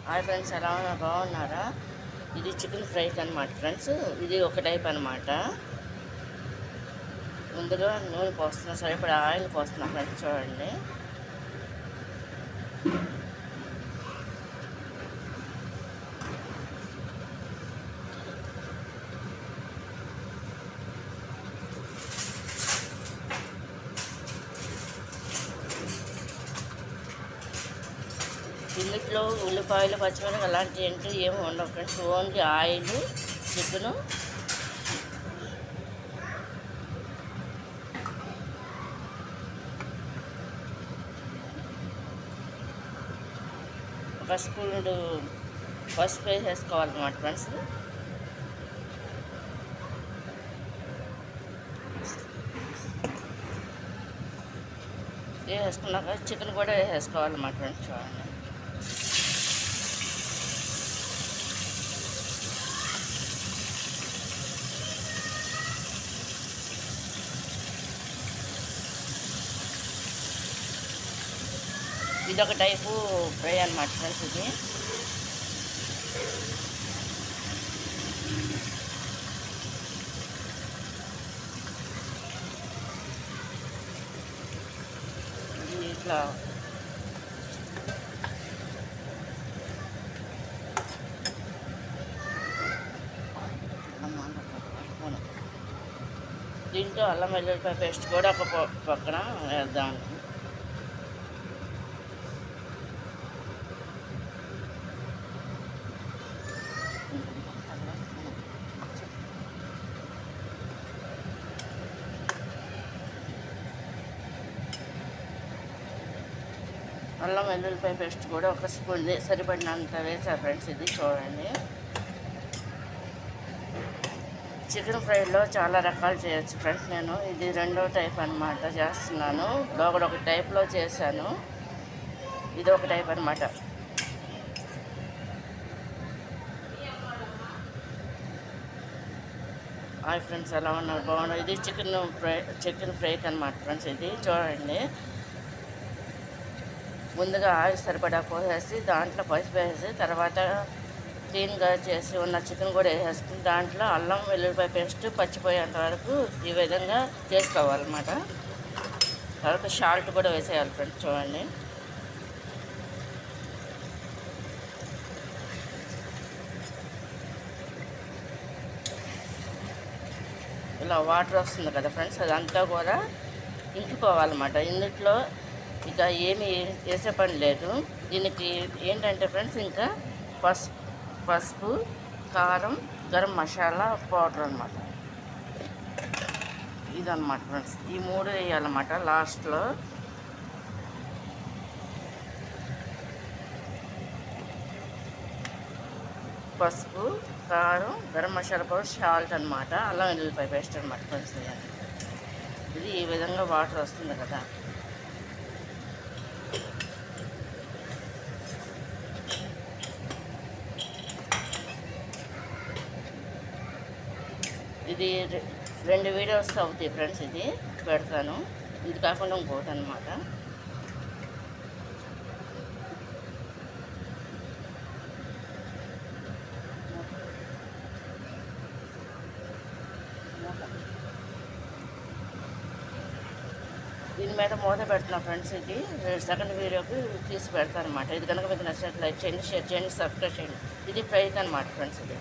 Hi friends, ఎలా ఉన్నారు? బాగున్నారా? ఇది చికెన్ ఫ్రై అనమాట ఫ్రెండ్స్. ఇది ఒక టైప్ అనమాట. ముందుగా నూనె పోస్తున్నా, సరిపడా ఆయిల్ పోస్తున్నా ఫ్రెండ్స్. చూడండి, ఇందులో ఉల్లిపాయలు, పచ్చిమిరపకాయలు అలాంటివి ఏంటి ఏమి ఉండవు ఫ్రెండ్స్. ఓన్లీ ఆయిల్, చికెను, ఒక స్పూన్ పసుపు వేసేసుకోవాలన్నమాట ఫ్రెండ్స్. వేసుకున్నాక చికెన్ కూడా వేసేసుకోవాలన్నమాట ఫ్రెండ్స్. చూడండి, ఇదొక టైపు ఫ్రై అనమాట ఫ్రెండ్స్. ఇది ఇట్లా దీంట్లో అల్లం వెల్లుల్లిపాయ పేస్ట్ కూడా ఒక పక్కన వేద్దాం. అల్లం వెల్లుల్లిపాయ పేస్ట్ కూడా ఒక స్పూన్ సరిపడినంత వేసాను ఫ్రెండ్స్. ఇది చూడండి, చికెన్ ఫ్రైలో చాలా రకాలు చేయొచ్చు ఫ్రెండ్స్. నేను ఇది రెండో టైప్ అనమాట చేస్తున్నాను. లోగడ ఒక టైప్లో చేశాను, ఇది ఒక టైప్ అనమాట. హాయ్ ఫ్రెండ్స్, ఎలా ఉన్నారు? బాగున్నారు. ఇది చికెన్ ఫ్రైకి అనమాట ఫ్రెండ్స్. ఇది చూడండి, ముందుగా ఆయిల్ సరిపడా పోసేసి దాంట్లో పసుపు వేసి తర్వాత క్లీన్గా చేసి ఉన్న చికెన్ కూడా వేసేసుకుని దాంట్లో అల్లం వెల్లుల్లిపాయ పేస్ట్ పచ్చిపోయేంత వరకు ఈ విధంగా చేసుకోవాలన్నమాట. తర్వాత సాల్ట్ కూడా వేసేయాలి ఫ్రెండ్స్. చూడండి, ఇలా వాటర్ వస్తుంది కదా ఫ్రెండ్స్, అదంతా కూడా ఇంకిపోవాలన్నమాట. ఇందులో ఇక ఏమీ వేసే పని లేదు. దీనికి ఏంటంటే ఫ్రెండ్స్, ఇంకా పసుపు, కారం, గరం మసాలా పౌడర్ అనమాట. ఇదన్నమాట ఫ్రెండ్స్. ఈ మూడు వేయాలన్నమాట లాస్ట్లో. పసుపు, కారం, గరం మసాలా పౌడర్, సాల్ట్ అనమాట, అల్లం వెల్లుల్లిపాయ పేస్ట్ అనమాట ఫ్రెండ్స్. ఇది ఈ విధంగా వాటర్ వస్తుంది కదా. ఇది 2 వీడియోస్ అవుతాయి ఫ్రెండ్స్. ఇది పెడతాను, ఇది కాకుండా ఇంకోటి అనమాట. దీని మీద మూత పెడుతున్నా ఫ్రెండ్స్. ఇది సెకండ్ వీడియోకి తీసి పెడతాను అనమాట. ఇది కనుక మీకు నచ్చినట్లు లైక్ చేయండి, షేర్ చేయండి, సబ్స్క్రైబ్ చేయండి. ఇది ఫ్రైకి అనమాట ఫ్రెండ్స్. ఇది